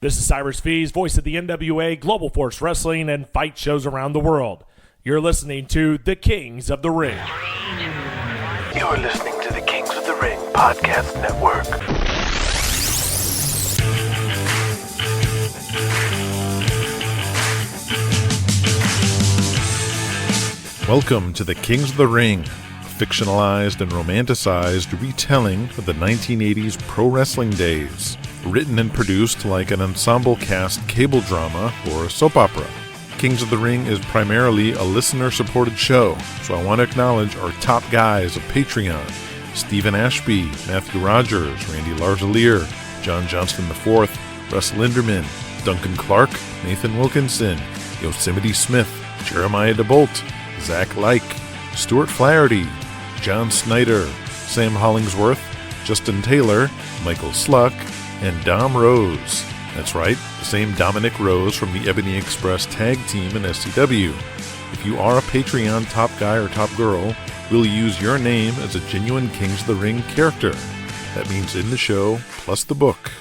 This is Cyrus Fees, voice of the NWA, Global Force Wrestling, and fight shows around the world. You're listening to The Kings of the Ring. You're listening to the Kings of the Ring Podcast Network. Welcome to The Kings of the Ring, a fictionalized and romanticized retelling of the 1980s pro wrestling days. Written and produced like an ensemble cast cable drama or a soap opera. Kings of the Ring is primarily a listener-supported show, so I want to acknowledge our top guys of Patreon: Stephen Ashby, Matthew Rogers, Randy Larzalier, John Johnston IV, Russ Linderman, Duncan Clark, Nathan Wilkinson, Yosemite Smith, Jeremiah DeBolt, Zach Like, Stuart Flaherty, John Snyder, Sam Hollingsworth, Justin Taylor, Michael Sluck, and Dom Rose. That's right, the same Dominic Rose from the Ebony Express tag team in SCW. If you are a Patreon top guy or top girl, we'll use your name as a genuine Kings of the Ring character. That means in the show, plus the book.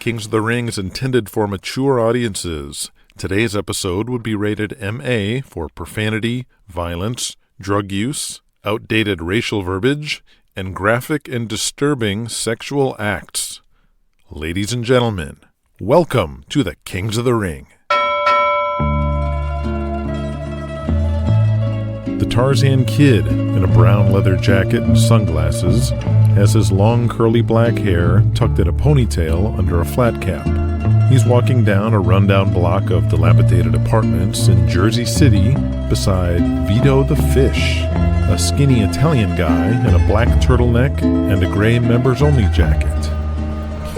Kings of the Ring is intended for mature audiences. Today's episode would be rated MA for profanity, violence, drug use, outdated racial verbiage, and graphic and disturbing sexual acts. Ladies and gentlemen, welcome to the Kings of the Ring. The Tarzan Kid, in a brown leather jacket and sunglasses, has his long curly black hair tucked in a ponytail under a flat cap. He's walking down a rundown block of dilapidated apartments in Jersey City beside Vito the Fish, a skinny Italian guy in a black turtleneck and a gray members-only jacket.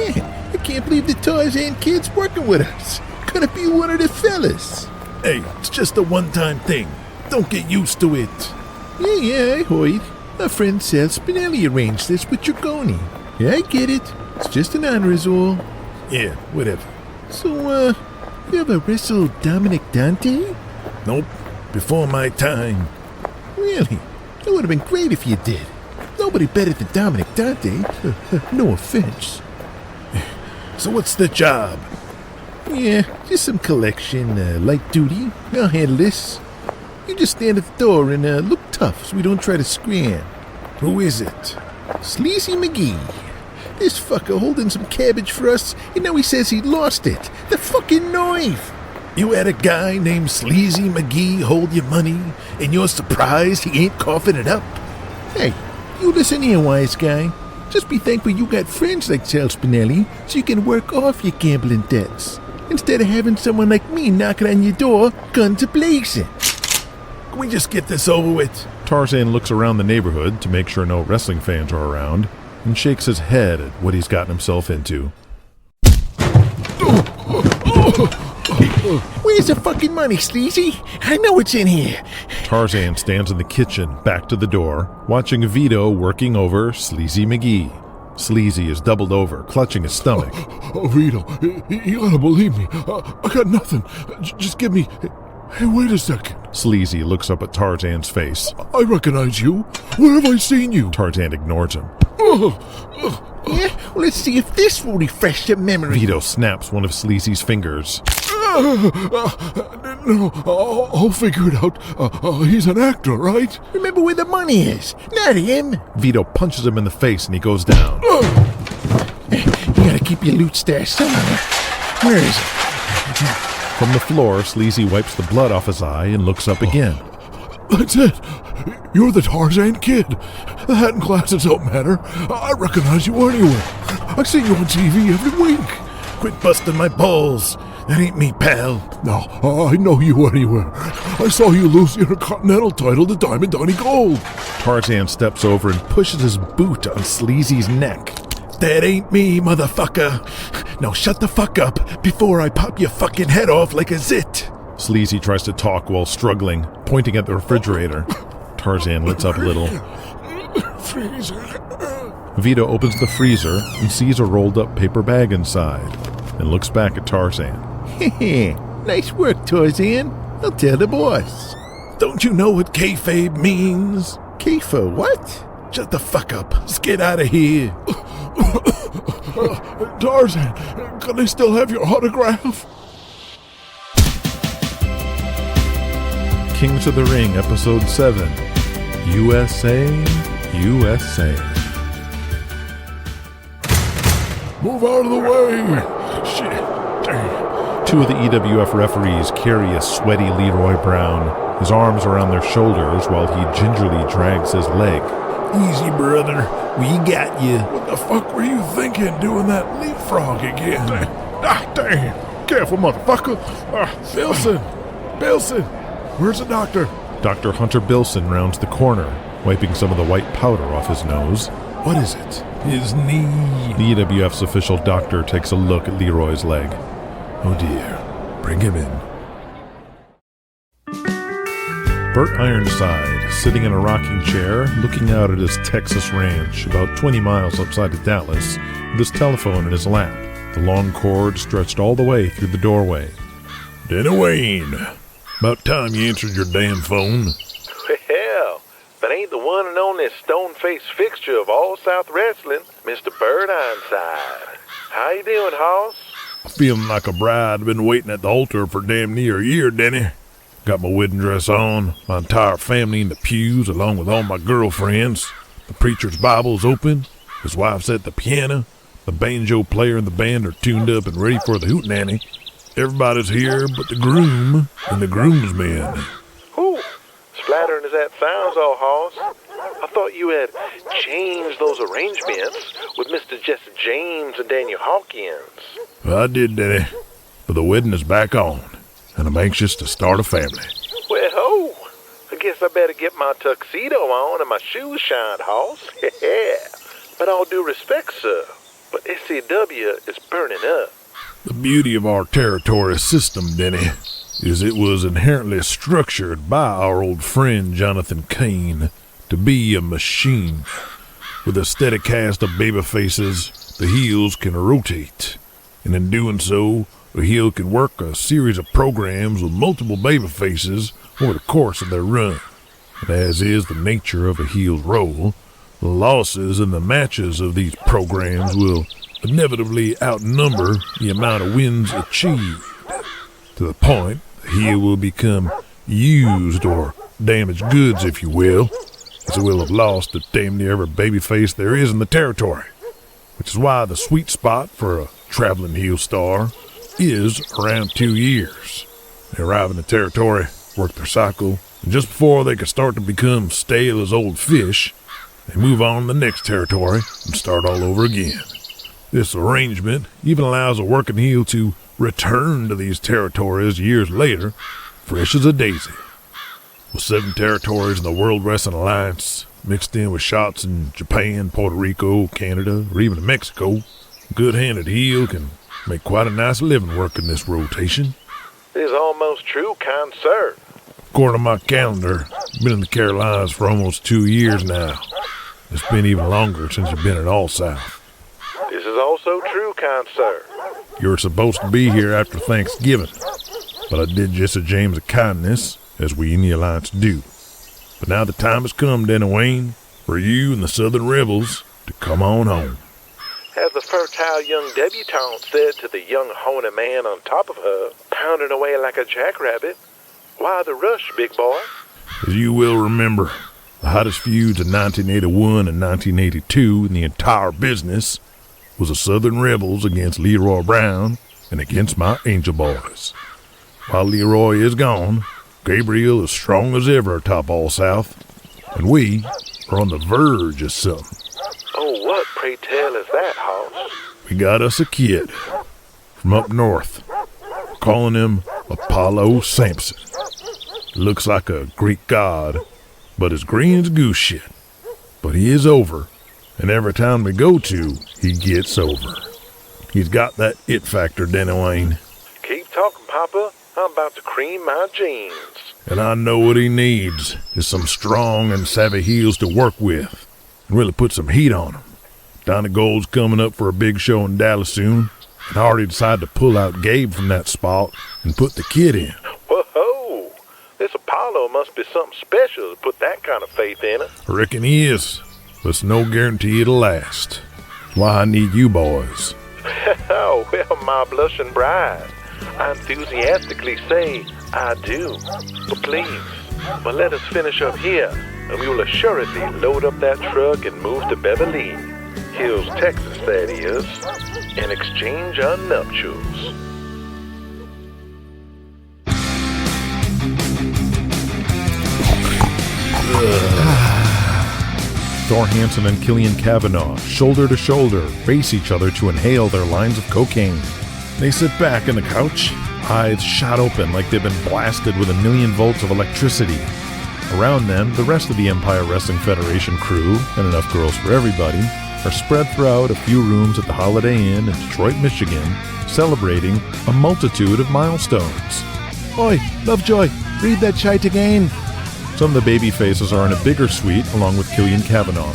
I can't believe the Tarzan Kid's working with us. Gonna be one of the fellas. Hey, it's just a one-time thing. Don't get used to it. Yeah, I heard. My friend Sal Spinelli arranged this with Dragoni. Yeah, I get it. It's just an honor is all. Yeah, whatever. So, you ever wrestled Dominic Dante? Nope. Before my time. Really? It would have been great if you did. Nobody better than Dominic Dante. No offense. So what's the job? Yeah, just some collection, light duty. I'll handle this. You just stand at the door and look tough so we don't try to scram. Who is it? Sleazy McGee. This fucker holding some cabbage for us, and now he says he lost it. The fucking knife! You had a guy named Sleazy McGee hold your money, and you're surprised he ain't coughing it up? Hey, you listen here, wise guy. Just be thankful you got friends like Sal Spinelli so you can work off your gambling debts, instead of having someone like me knocking on your door, guns a-blazing. Can we just get this over with? Tarzan looks around the neighborhood to make sure no wrestling fans are around and shakes his head at what he's gotten himself into. Where's the fucking money, Sleazy? I know it's in here. Tarzan stands in the kitchen, back to the door, watching Vito working over Sleazy McGee. Sleazy is doubled over, clutching his stomach. Vito, you gotta believe me. I got nothing. Just give me... Hey, wait a second. Sleazy looks up at Tarzan's face. I recognize you. Where have I seen you? Tarzan ignores him. Yeah? Well, let's see if this will refresh your memory. Vito snaps one of Sleazy's fingers. No, I'll figure it out. He's an actor, right? Remember where the money is, not him. Vito punches him in the face and he goes down. You gotta keep your loot stashed somewhere. Where is it? From the floor, Sleazy wipes the blood off his eye and looks up again. That's it. You're the Tarzan Kid. The hat and glasses don't matter. I recognize you anywhere. I see you on TV every week. Quit busting my balls. That ain't me, pal. No, I know you anywhere. I saw you lose the Intercontinental title to Diamond Donnie Gold. Tarzan steps over and pushes his boot on Sleazy's neck. That ain't me, motherfucker. Now shut the fuck up before I pop your fucking head off like a zit. Sleazy tries to talk while struggling, pointing at the refrigerator. Tarzan lets up a little. Freezer. Vito opens the freezer and sees a rolled-up paper bag inside, and looks back at Tarzan. Nice work, Tarzan. I'll tell the boss. Don't you know what kayfabe means? Kayfa what? Shut the fuck up. Let's get out of here. Tarzan, can I still have your autograph? Kings of the Ring, Episode 7, USA, USA. Move out of the way! Shit, damn. Two of the EWF referees carry a sweaty Leroy Brown, his arms around their shoulders while he gingerly drags his leg. Easy, brother. We got you. What the fuck were you thinking doing that leapfrog again? Damn. Careful, motherfucker. Bilson, where's the doctor? Dr. Hunter Bilson rounds the corner, wiping some of the white powder off his nose. What is it? His knee. The EWF's official doctor takes a look at Leroy's leg. Oh dear. Bring him in. Bert Ironside, sitting in a rocking chair, looking out at his Texas ranch about 20 miles outside of Dallas, with his telephone in his lap, the long cord stretched all the way through the doorway. Denny Wayne, about time you answered your damn phone. Well, that ain't the one and only stone-faced fixture of all South Wrestling, Mr. Bert Ironside. How you doing, Hoss? Feeling like a bride. Been waiting at the altar for damn near a year, Denny. Got my wedding dress on, my entire family in the pews, along with all my girlfriends. The preacher's Bible's open, his wife's at the piano, the banjo player and the band are tuned up and ready for the hootenanny. Everybody's here but the groom and the groomsmen. Whew, splattering as that sounds, old Hoss. I thought you had changed those arrangements with Mr. Jesse James and Daniel Hawkins. I did, Denny, but the wedding is back on, and I'm anxious to start a family. Well, I guess I better get my tuxedo on and my shoes shined, Hoss. But all due respect, sir, but SCW is burning up. The beauty of our territory system, Denny, is it was inherently structured by our old friend Jonathan Kane to be a machine. With a steady cast of baby faces, the heels can rotate, and in doing so, a heel can work a series of programs with multiple baby faces over the course of their run. And as is the nature of a heel's role, the losses in the matches of these programs will inevitably outnumber the amount of wins achieved, to the point the heel will become used or damaged goods, if you will, as it will have lost to damn near every babyface there is in the territory, which is why the sweet spot for a traveling heel star is around 2 years. They arrive in the territory, work their cycle, and just before they can start to become stale as old fish, they move on to the next territory and start all over again. This arrangement even allows a working heel to return to these territories years later, fresh as a daisy. With 7 territories in the World Wrestling Alliance, mixed in with shots in Japan, Puerto Rico, Canada, or even Mexico, a good-handed heel can make quite a nice living working this rotation. It is almost true, kind sir. According to my calendar, I've been in the Carolinas for almost 2 years now. It's been even longer since you've been at All South. This is also true, kind sir. You were supposed to be here after Thanksgiving, but I did Jesse James a kindness, as we in the Alliance do. But now the time has come, Denny Wayne, for you and the Southern Rebels to come on home. As the fertile young debutante said to the young horny man on top of her, pounding away like a jackrabbit, why the rush, big boy? As you will remember, the hottest feuds in 1981 and 1982 in the entire business was the Southern Rebels against Leroy Brown and against my Angel Boys. While Leroy is gone, Gabriel is strong as ever atop All South, and we are on the verge of something. Oh, what, pray tell, is that, Hoss? We got us a kid from up north, calling him Apollo Sampson. Looks like a Greek god, but as green as goose shit. But he is over, and every town we go to, he gets over. He's got that it factor, Denny Wayne. Keep talking, Papa. I'm about to cream my jeans. And I know what he needs is some strong and savvy heels to work with, and really put some heat on him. Donnie Gold's coming up for a big show in Dallas soon, and I already decided to pull out Gabe from that spot and put the kid in. Whoa, this Apollo must be something special to put that kind of faith in it. I reckon he is, but it's no guarantee it'll last. Why I need you boys. Oh, well, my blushing bride, I enthusiastically say I do. But please, but let us finish up here, and we will assuredly load up that truck and move to Beverly Hills, Texas, that is, and exchange our nuptials. Thor Hansen and Killian Cavanaugh, shoulder to shoulder, face each other to inhale their lines of cocaine. They sit back on the couch, eyes shot open like they've been blasted with 1,000,000 volts of electricity. Around them, the rest of the Empire Wrestling Federation crew, and enough girls for everybody, are spread throughout a few rooms at the Holiday Inn in Detroit, Michigan, celebrating a multitude of milestones. Oi, Lovejoy, read that shite again. Some of the baby faces are in a bigger suite along with Killian Cavanaugh.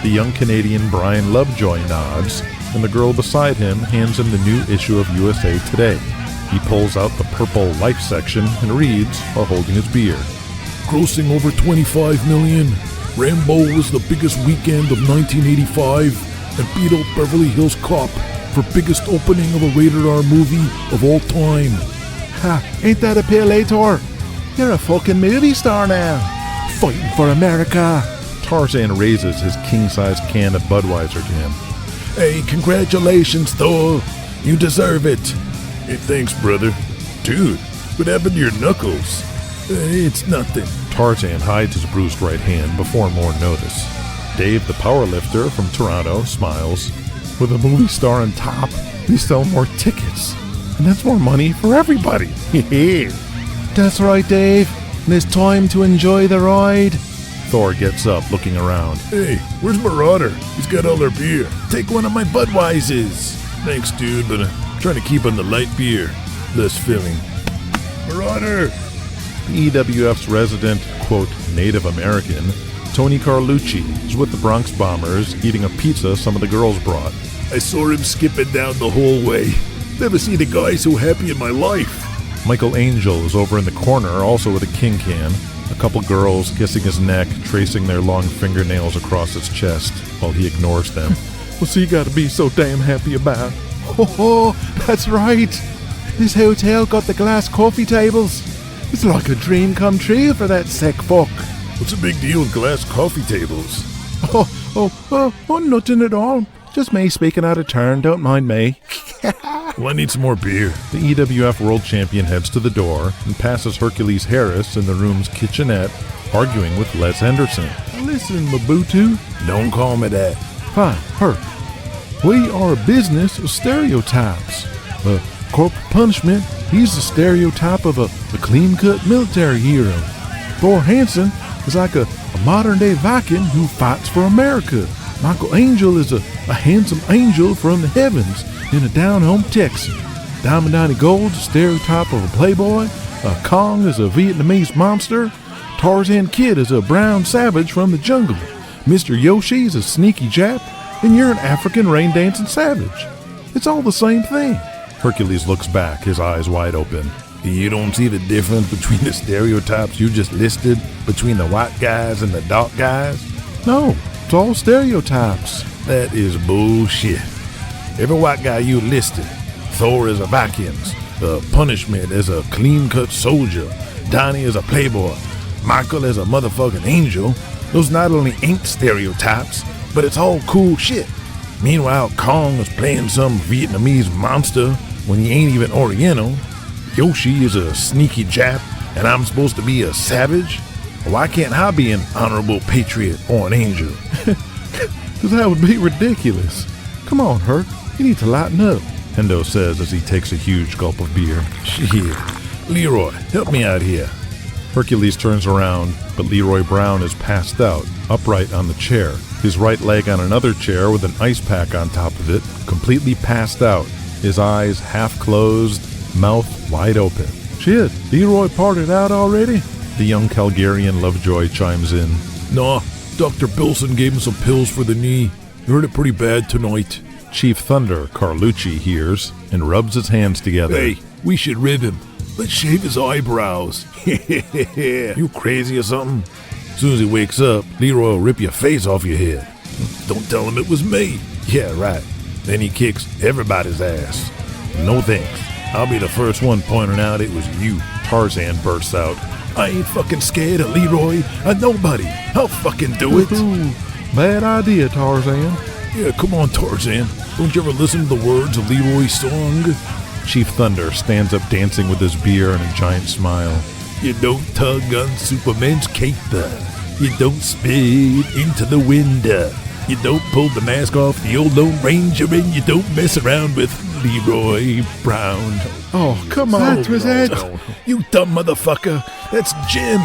The young Canadian Brian Lovejoy nods, and the girl beside him hands him the new issue of USA Today. He pulls out the purple Life section and reads while holding his beer. Grossing over 25 million. Rambo was the biggest weekend of 1985 and beat out Beverly Hills Cop for biggest opening of a rated R movie of all time. Ha, ain't that a palator? You're a fucking movie star now. Fighting for America. Tarzan raises his king-sized can of Budweiser to him. Hey, congratulations, Thor. You deserve it. Hey, thanks, brother. Dude, what happened to your knuckles? It's nothing. Tarzan hides his bruised right hand before more notice. Dave, the powerlifter from Toronto, smiles. With a movie star on top, we sell more tickets. And that's more money for everybody. That's right, Dave. And it's time to enjoy the ride. Thor gets up, looking around. Hey, where's Marauder? He's got all our beer. Take one of my Budweisers. Thanks, dude, but I'm trying to keep on the light beer. Less filling. Marauder! The EWF's resident, quote, Native American, Tony Carlucci, is with the Bronx Bombers eating a pizza some of the girls brought. I saw him skipping down the hallway. Never seen a guy so happy in my life. Michael Angel is over in the corner, also with a king can. A couple girls kissing his neck, tracing their long fingernails across his chest, while he ignores them. What's he got to be so damn happy about? Oh, that's right. This hotel got the glass coffee tables. It's like a dream come true for that sick fuck. What's the big deal with glass coffee tables? Oh, nothing at all. Just me speaking out of turn, don't mind me. Well, I need some more beer. The EWF World Champion heads to the door and passes Hercules Harris in the room's kitchenette, arguing with Les Henderson. Listen, Mabutu. Don't call me that. Fine, Herc. We are a business of stereotypes. Corporal Punishment, he's the stereotype of a clean-cut military hero. Thor Hansen is like a modern-day Viking who fights for America. Michael Angel is a handsome angel from the heavens in a down-home Texan. Diamond Donnie Gold's a stereotype of a playboy. Kong is a Vietnamese monster. Tarzan Kid is a brown savage from the jungle. Mr. Yoshi is a sneaky Jap. And you're an African rain-dancing savage. It's all the same thing. Hercules looks back, his eyes wide open. You don't see the difference between the stereotypes you just listed, between the white guys and the dark guys? No, it's all stereotypes. That is bullshit. Every white guy you listed, Thor is a Vikings, Punishment is a clean-cut soldier, Donnie is a playboy, Michael is a motherfucking angel. Those not only ain't stereotypes, but it's all cool shit. Meanwhile, Kong is playing some Vietnamese monster when he ain't even Oriental. Yoshi is a sneaky Jap, and I'm supposed to be a savage? Why can't I be an honorable patriot or an angel? Because that would be ridiculous. Come on, Herc. You need to lighten up, Hendo says as he takes a huge gulp of beer. Shit. Leroy, help me out here. Hercules turns around, but Leroy Brown is passed out, upright on the chair, his right leg on another chair with an ice pack on top of it, completely passed out, his eyes half closed, mouth wide open. Shit, Leroy parted out already? The young Calgarian Lovejoy chimes in. Nah, Dr. Bilson gave him some pills for the knee. He hurt it pretty bad tonight. Chief Thunder, Carlucci, hears and rubs his hands together. Hey, we should rib him. Let's shave his eyebrows. You crazy or something? As soon as he wakes up, Leroy will rip your face off your head. Don't tell him it was me. Yeah, right. Then he kicks everybody's ass. No thanks. I'll be the first one pointing out it was you. Tarzan bursts out. I ain't fucking scared of Leroy or nobody. I'll fucking do it. Ooh, bad idea, Tarzan. Yeah, come on, Tarzan. Don't you ever listen to the words of Leroy's song? Chief Thunder stands up dancing with his beer and a giant smile. You don't tug on Superman's cape. You don't spit into the window. You don't pull the mask off the old Lone Ranger, and you don't mess around with Leroy Brown. Oh, come on. That was it. You dumb motherfucker. That's Jim.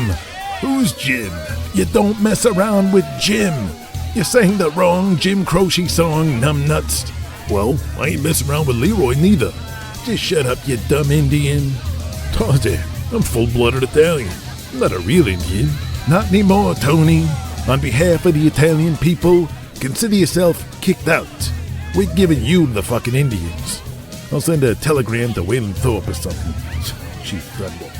Who's Jim? You don't mess around with Jim. You sang the wrong Jim Croce song, numbnuts. Well, I ain't messing around with Leroy neither. Just shut up, you dumb Indian. Tarzan, I'm full-blooded Italian. I'm not a real Indian. Not anymore, Tony. On behalf of the Italian people, consider yourself kicked out. We're giving you the fucking Indians. I'll send a telegram to Waylon Thorpe or something. Chief Thunder.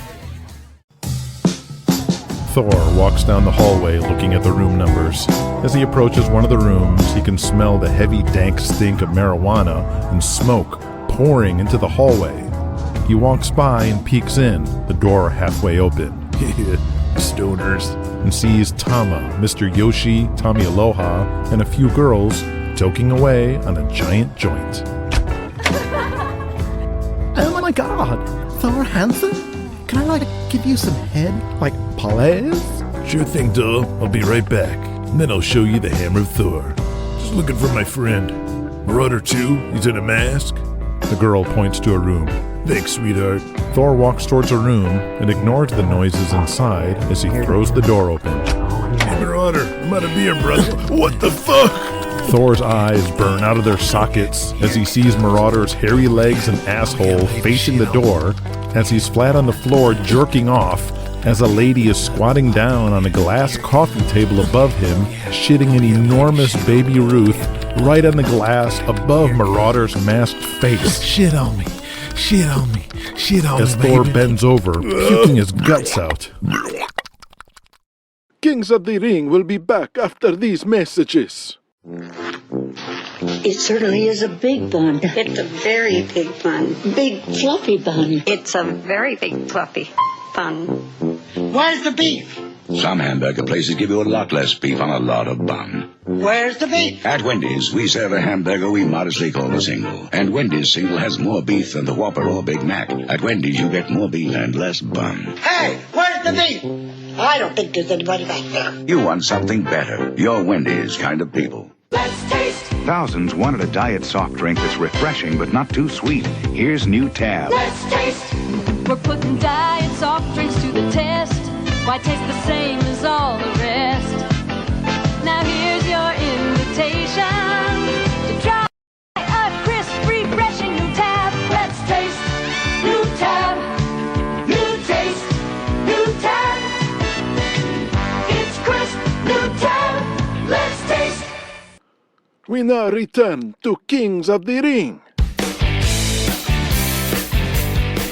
Thor walks down the hallway looking at the room numbers. As he approaches one of the rooms, he can smell the heavy, dank stink of marijuana and smoke pouring into the hallway. He walks by and peeks in, the door halfway open. Stoners. And sees Tama, Mr. Yoshi, Tommy Aloha, and a few girls toking away on a giant joint. Oh my god, Thor Hansen? Can I, give you some head? Please? Sure thing, Thor. I'll be right back. And then I'll show you the Hammer of Thor. Just looking for my friend. Marauder 2, he's in a mask. The girl points to a room. Thanks, sweetheart. Thor walks towards a room and ignores the noises inside as he throws the door open. Hey, Marauder, I'm out of beer, brother. What the fuck? Thor's eyes burn out of their sockets as he sees Marauder's hairy legs and asshole facing the door as he's flat on the floor jerking off as a lady is squatting down on a glass coffee table above him, shitting an enormous Baby Ruth right on the glass above Marauder's masked face. Shit on me. Shit on me. Shit on As me, Thor baby. bends over, puking his guts out. Kings of the Ring will be back after these messages. It certainly is a big bun. It's a very big bun. Big fluffy bun. It's a very big fluffy bun. Where's the beef? Some hamburger places give you a lot less beef on a lot of bun. Where's the beef? At Wendy's, we serve a hamburger we modestly call a single. And Wendy's single has more beef than the Whopper or Big Mac. At Wendy's, you get more beef and less bun. Hey, where's the beef? I don't think there's anybody back there. You want something better. You're Wendy's kind of people. Let's taste. Thousands wanted a diet soft drink that's refreshing but not too sweet. Here's new Tab. Let's taste. We're putting diet soft drinks to the test. Why taste the same as all the rest? Now here's your invitation to try a crisp, refreshing new Tab. Let's taste. New Tab. New taste. New Tab. It's crisp. New Tab. Let's taste. We now return to Kings of the Ring.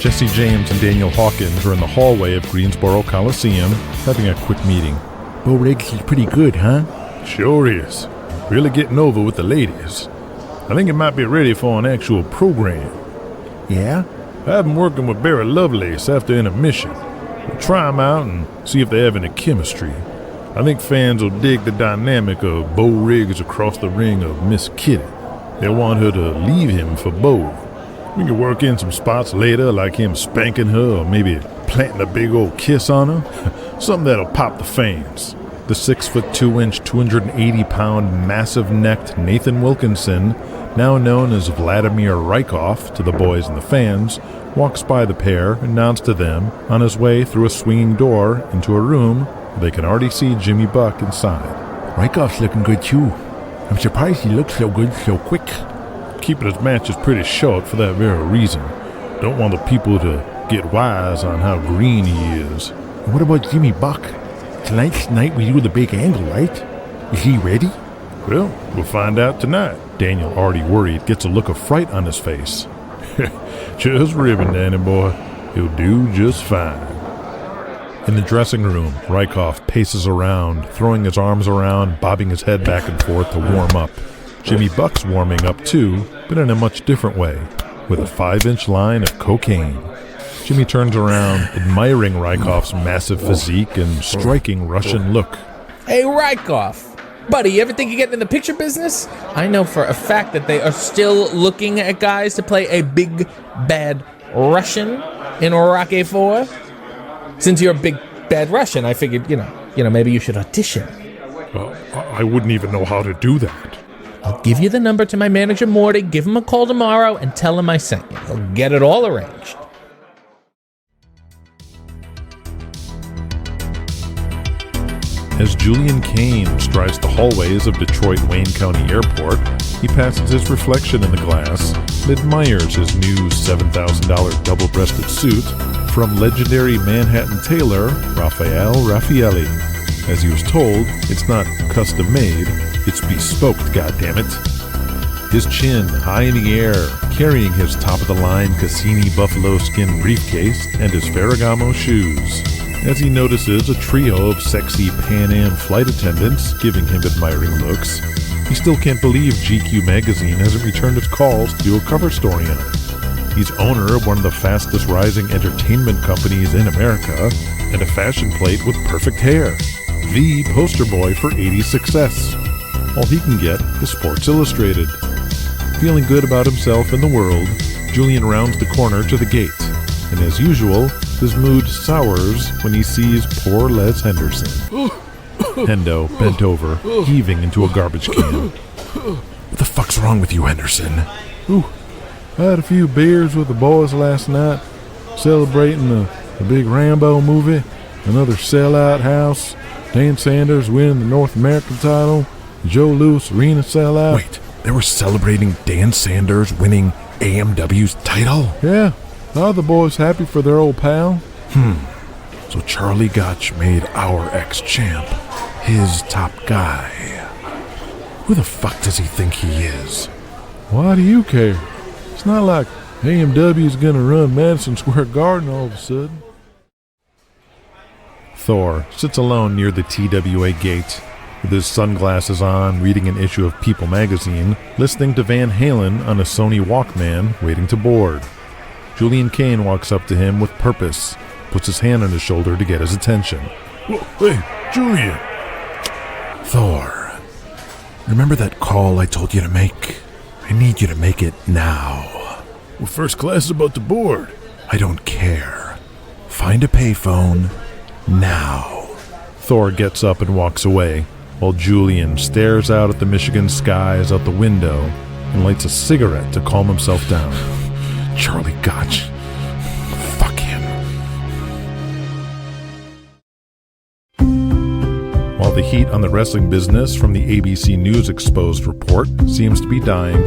Jesse James and Daniel Hawkins are in the hallway of Greensboro Coliseum having a quick meeting. Bo Riggs is pretty good, huh? Sure is. Really getting over with the ladies. I think it might be ready for an actual program. Yeah? I've been working with Barry Lovelace after intermission. We'll try them out and see if they have any chemistry. I think fans will dig the dynamic of Bo Riggs across the ring of Miss Kitty. They'll want her to leave him for Bo. We can work in some spots later, like him spanking her or maybe planting a big old kiss on her. Something that'll pop the fans. The 6'2", 280-pound, massive-necked Nathan Wilkinson, now known as Vladimir Rykov to the boys and the fans, walks by the pair and nods to them on his way through a swinging door into a room where they can already see Jimmy Buck inside. Rykov's looking good too. I'm surprised he looks so good so quick. Keeping his matches pretty short for that very reason. Don't want the people to get wise on how green he is. And what about Jimmy Buck? Tonight's the night we do the big angle, right? Is he ready? Well, we'll find out tonight. Daniel, already worried, gets a look of fright on his face. Just ribbon, Danny boy. He'll do just fine. In the dressing room, Rykov paces around, throwing his arms around, bobbing his head back and forth to warm up. Jimmy Buck's warming up too, but in a much different way, with a 5-inch line of cocaine. Jimmy turns around, admiring Rykoff's massive physique and striking Russian look. Hey, Rykoff. Buddy, you ever think of getting in the picture business? I know for a fact that they are still looking at guys to play a big, bad Russian in Rocky 4. Since you're a big, bad Russian, I figured, you know, maybe you should audition. I wouldn't even know how to do that. I'll give you the number to my manager, Morty. Give him a call tomorrow and tell him I sent you. He'll get it all arranged. As Julian Kane strides the hallways of Detroit Wayne County Airport, he passes his reflection in the glass and admires his new $7,000 double-breasted suit from legendary Manhattan tailor Raphael Raffaelli. As he was told, it's not custom-made, it's bespoke, goddammit. His chin high in the air, carrying his top-of-the-line Cassini buffalo skin briefcase and his Ferragamo shoes. As he notices a trio of sexy Pan Am flight attendants giving him admiring looks, he still can't believe GQ magazine hasn't returned its calls to do a cover story on it. He's owner of one of the fastest rising entertainment companies in America and a fashion plate with perfect hair. The poster boy for 80s success. All he can get is Sports Illustrated. Feeling good about himself and the world, Julian rounds the corner to the gate, and as usual, his mood sours when he sees poor Les Henderson. Hendo bent over, heaving into a garbage can. What the fuck's wrong with you, Henderson? I had a few beers with the boys last night, celebrating the big Rambo movie, another sellout house, Dan Sanders winning the North American title, Joe Louis Arena sellout. Wait, they were celebrating Dan Sanders winning AMW's title? Yeah. Are the boys happy for their old pal? So Charlie Gotch made our ex-champ his top guy. Who the fuck does he think he is? Why do you care? It's not like AMW's gonna run Madison Square Garden all of a sudden. Thor sits alone near the TWA gate, with his sunglasses on, reading an issue of People magazine, listening to Van Halen on a Sony Walkman, waiting to board. Julian Kane walks up to him with purpose, puts his hand on his shoulder to get his attention. Whoa, hey, Julian! Thor, remember that call I told you to make? I need you to make it now. Well, first class is about to board. I don't care. Find a payphone now. Thor gets up and walks away, while Julian stares out at the Michigan skies out the window and lights a cigarette to calm himself down. Charlie Gotch. Fuck him. While the heat on the wrestling business from the ABC News Exposed report seems to be dying,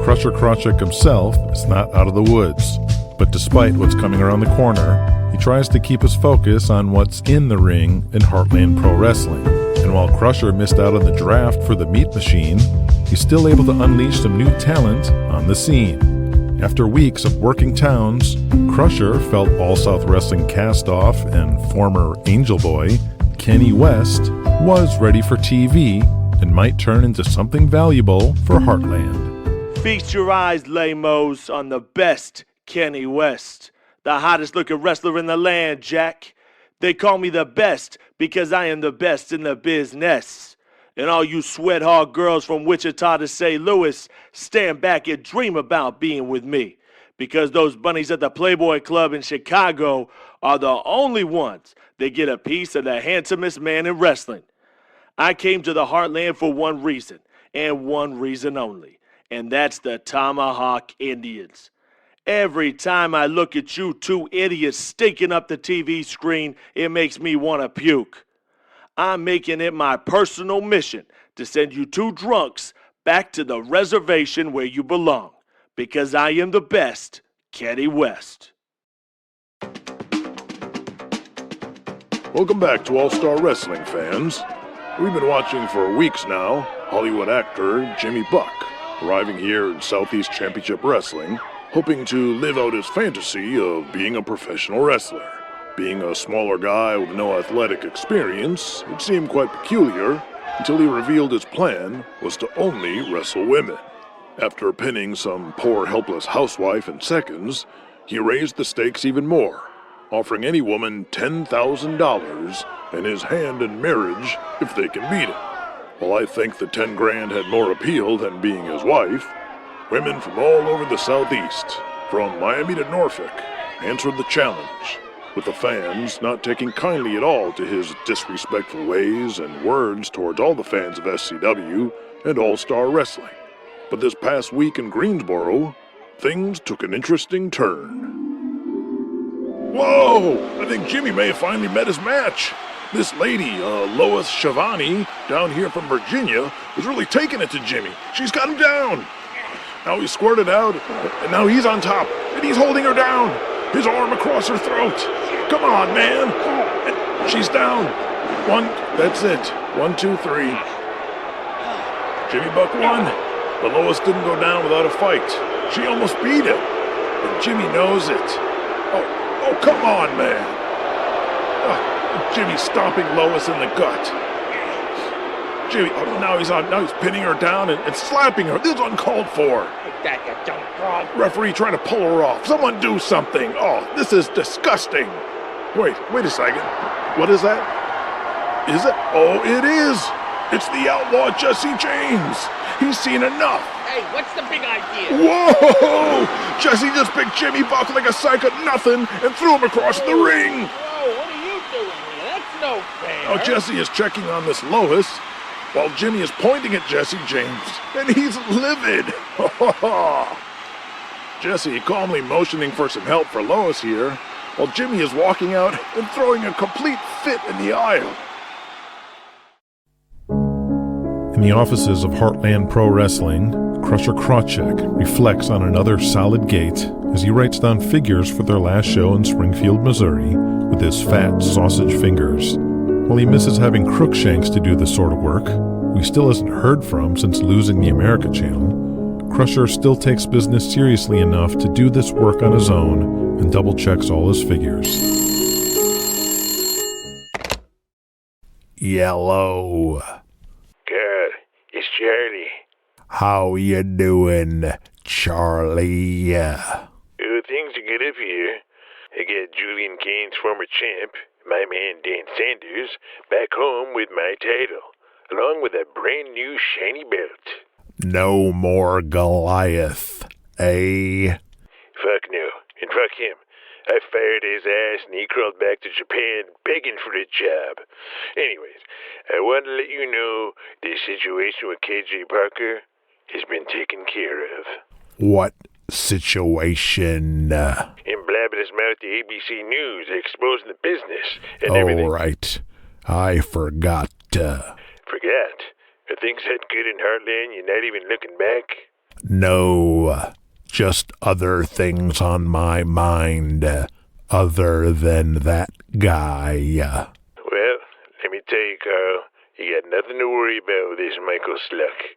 Crusher Krawczyk himself is not out of the woods. But despite what's coming around the corner, he tries to keep his focus on what's in the ring in Heartland Pro Wrestling. And while Crusher missed out on the draft for the Meat Machine, he's still able to unleash some new talent on the scene. After weeks of working towns, Crusher felt All South Wrestling cast-off and former Angel Boy, Kenny West, was ready for TV and might turn into something valuable for Heartland. Feast your eyes, lamos, on the best Kenny West, the hottest looking wrestler in the land, Jack. They call me the best because I am the best in the business. And all you sweat hog girls from Wichita to St. Louis, stand back and dream about being with me. Because those bunnies at the Playboy Club in Chicago are the only ones that get a piece of the handsomest man in wrestling. I came to the Heartland for one reason, and one reason only. And that's the Tomahawk Indians. Every time I look at you two idiots stinking up the TV screen, it makes me want to puke. I'm making it my personal mission to send you two drunks back to the reservation where you belong, because I am the best, Kenny West. Welcome back to All-Star Wrestling, fans. We've been watching for weeks now Hollywood actor Jimmy Buck arriving here in Southeast Championship Wrestling, hoping to live out his fantasy of being a professional wrestler. Being a smaller guy with no athletic experience, it seemed quite peculiar until he revealed his plan was to only wrestle women. After pinning some poor helpless housewife in seconds, he raised the stakes even more, offering any woman $10,000 and his hand in marriage if they can beat him. Well, I think the 10 grand had more appeal than being his wife. Women from all over the Southeast, from Miami to Norfolk, answered the challenge, with the fans not taking kindly at all to his disrespectful ways and words towards all the fans of SCW and All-Star Wrestling. But this past week in Greensboro, things took an interesting turn. Whoa! I think Jimmy may have finally met his match. This lady, Lois Schiavone, down here from Virginia, was really taking it to Jimmy. She's got him down. Now he squirted out, and now he's on top, and he's holding her down. His arm across her throat. Come on, man. And she's down. One, that's it. 1, 2, 3. Jimmy Buck won, but Lois didn't go down without a fight. She almost beat him, and Jimmy knows it. Oh, come on, man. Jimmy stomping Lois in the gut. Jimmy, now he's pinning her down and slapping her. This is uncalled for. Referee trying to pull her off. Someone do something. Oh, this is disgusting. Wait a second. What is that? Is it? Oh, it is. It's the outlaw Jesse James. He's seen enough. Hey, what's the big idea? Whoa! Jesse just picked Jimmy Buck like a sack of nothing and threw him across the ring. Whoa, what are you doing here? That's no fair. Now Jesse is checking on this Lois, while Jimmy is pointing at Jesse James, and he's livid. Jesse calmly motioning for some help for Lois here, while Jimmy is walking out and throwing a complete fit in the aisle. In the offices of Heartland Pro Wrestling, Crusher Krawcheck reflects on another solid gate as he writes down figures for their last show in Springfield, Missouri, with his fat sausage fingers. While he misses having Crookshanks to do this sort of work, who he still hasn't heard from since losing the America channel, Crusher still takes business seriously enough to do this work on his own and double-checks all his figures. Yellow. Good. It's Charlie. How you doing, Charlie? Things are good up here. I got Julian Kane's former champ, my man Dan Sanders, back home with my title, along with a brand new shiny belt. No more Goliath, eh? Fuck no, and fuck him. I fired his ass and he crawled back to Japan begging for a job. Anyways, I want to let you know the situation with KJ Parker has been taken care of. What situation? In blabbing his mouth to ABC News, exposing the business and everything. Oh, right. I forgot. Forgot? Are things that good in Heartland you're not even looking back? No, just other things on my mind, other than that guy. Well, let me tell you, Carl, you got nothing to worry about with this Michael Sluck.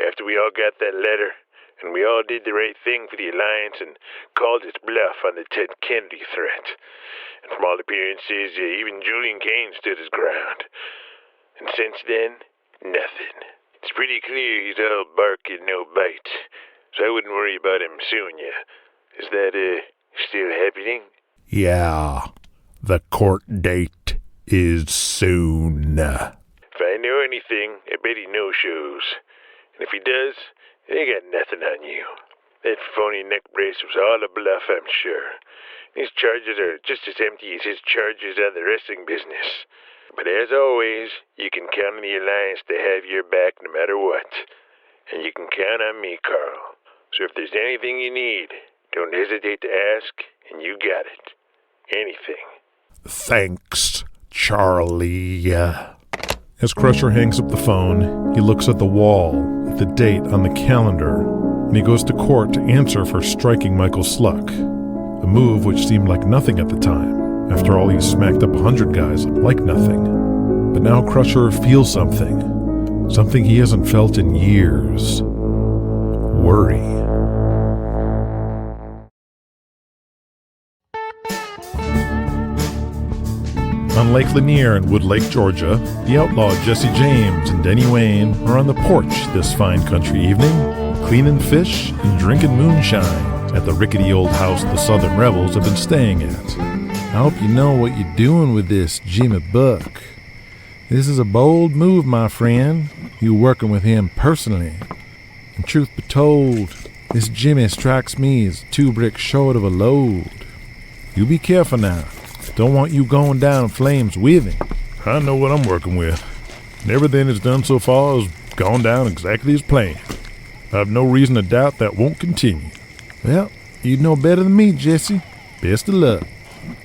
After we all got that letter, and we all did the right thing for the Alliance and called its bluff on the Ted Kennedy threat. And from all appearances, even Julian Kane stood his ground. And since then, nothing. It's pretty clear he's all bark and no bite, so I wouldn't worry about him suing you. Is that, still happening? Yeah, the court date is soon. If I know anything, I bet he no-shows. And if he does, they got nothing on you. That phony neck brace was all a bluff, I'm sure. These charges are just as empty as his charges on the wrestling business. But as always, you can count on the Alliance to have your back no matter what. And you can count on me, Carl. So if there's anything you need, don't hesitate to ask, and you got it. Anything. Thanks, Charlie. As Crusher hangs up the phone, he looks at the wall, at the date on the calendar, and he goes to court to answer for striking Michael Sluck, a move which seemed like nothing at the time. After all, he smacked up 100 guys like nothing. But now Crusher feels something he hasn't felt in years. Worry. On Lake Lanier in Wood Lake, Georgia, the outlaw Jesse James and Denny Wayne are on the porch this fine country evening, cleaning fish and drinking moonshine at the rickety old house the Southern Rebels have been staying at. I hope you know what you're doing with this, Jimmy Buck. This is a bold move, my friend. You working with him personally. And truth be told, this Jimmy strikes me as 2 bricks short of a load. You be careful now. Don't want you going down in flames with him. I know what I'm working with. And everything it's done so far has gone down exactly as planned. I have no reason to doubt that won't continue. Well, you know better than me, Jesse. Best of luck.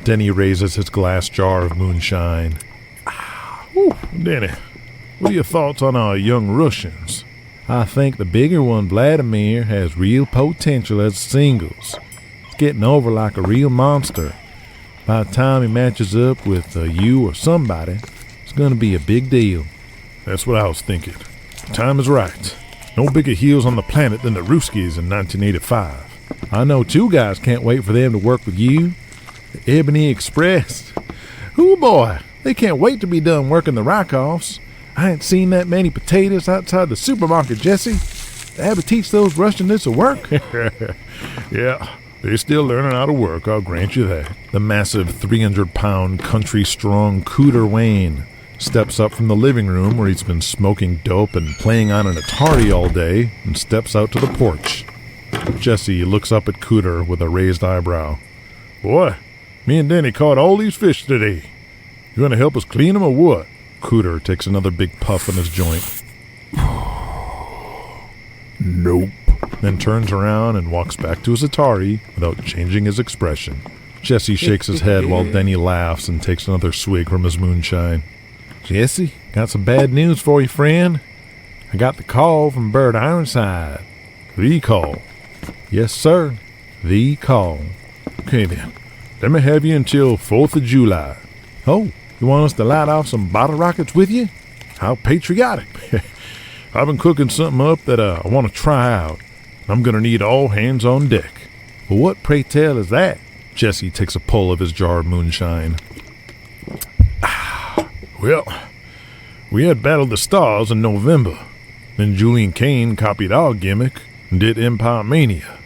Denny raises his glass jar of moonshine. Denny, what are your thoughts on our young Russians? I think the bigger one, Vladimir, has real potential as singles. He's getting over like a real monster. By the time he matches up with you or somebody, it's going to be a big deal. That's what I was thinking. The time is right. No bigger heels on the planet than the Ruskies in 1985. I know 2 guys can't wait for them to work with you. The Ebony Express. Ooh, boy, they can't wait to be done working the Rykhoffs. I ain't seen that many potatoes outside the supermarket, Jesse. They ever teach those Russians to work? Yeah, they're still learning how to work, I'll grant you that. The massive 300-pound country-strong Cooter Wayne steps up from the living room where he's been smoking dope and playing on an Atari all day and steps out to the porch. Jesse looks up at Cooter with a raised eyebrow. Boy, me and Denny caught all these fish today. You gonna help us clean them or what? Cooter takes another big puff on his joint. Nope. Then turns around and walks back to his Atari without changing his expression. Jesse shakes his head while Denny laughs and takes another swig from his moonshine. Jesse, got some bad news for you, friend. I got the call from Bird Ironside. The call? Yes, sir. The call. Okay, then. Let me have you until 4th of July. Oh, you want us to light off some bottle rockets with you? How patriotic. I've been cooking something up that I want to try out. I'm going to need all hands on deck. Well, what, pray tell, is that? Jesse takes a pull of his jar of moonshine. Well, we had Battle the Stars in November. Then Julian Kane copied our gimmick and did Empire Mania.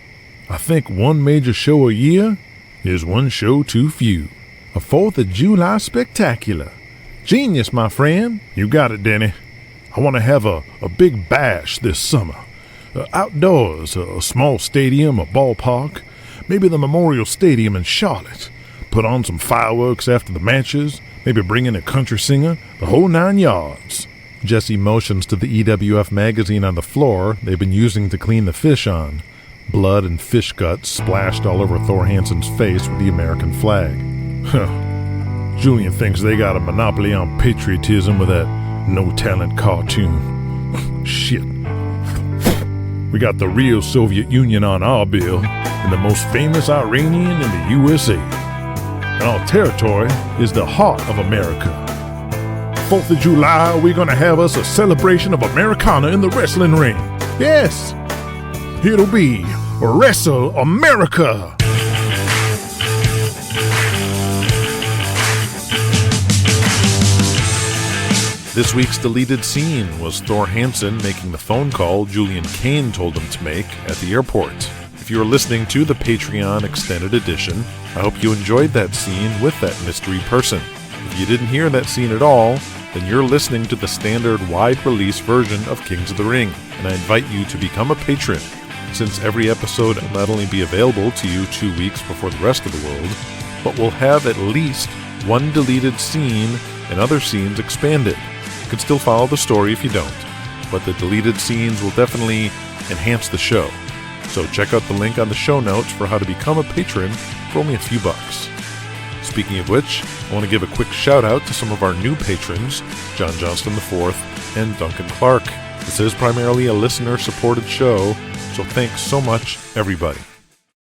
I think one major show a year is one show too few. A 4th of July spectacular. Genius, my friend. You got it, Denny. I want to have a big bash this summer. Outdoors, a small stadium, a ballpark, maybe the Memorial Stadium in Charlotte. Put on some fireworks after the matches, maybe bring in a country singer, the whole 9 yards. Jesse motions to the EWF magazine on the floor they've been using to clean the fish on. Blood and fish guts splashed all over Thor Hansen's face with the American flag. Huh. Julian thinks they got a monopoly on patriotism with that no-talent cartoon. Shit. We got the real Soviet Union on our bill and the most famous Iranian in the USA. And our territory is the heart of America. 4th of July, we're going to have us a celebration of Americana in the wrestling ring. Yes. It'll be Wrestle America. This week's deleted scene was Thor Hansen making the phone call Julian Kane told him to make at the airport. If you are listening to the Patreon Extended Edition, I hope you enjoyed that scene with that mystery person. If you didn't hear that scene at all, then you're listening to the standard wide-release version of Kings of the Ring, and I invite you to become a patron. Since every episode will not only be available to you 2 weeks before the rest of the world, but will have at least one deleted scene and other scenes expanded. You can still follow the story if you don't, but the deleted scenes will definitely enhance the show. So check out the link on the show notes for how to become a patron for only a few bucks. Speaking of which, I want to give a quick shout out to some of our new patrons, John Johnston IV and Duncan Clark. This is primarily a listener-supported show, so thanks so much, everybody.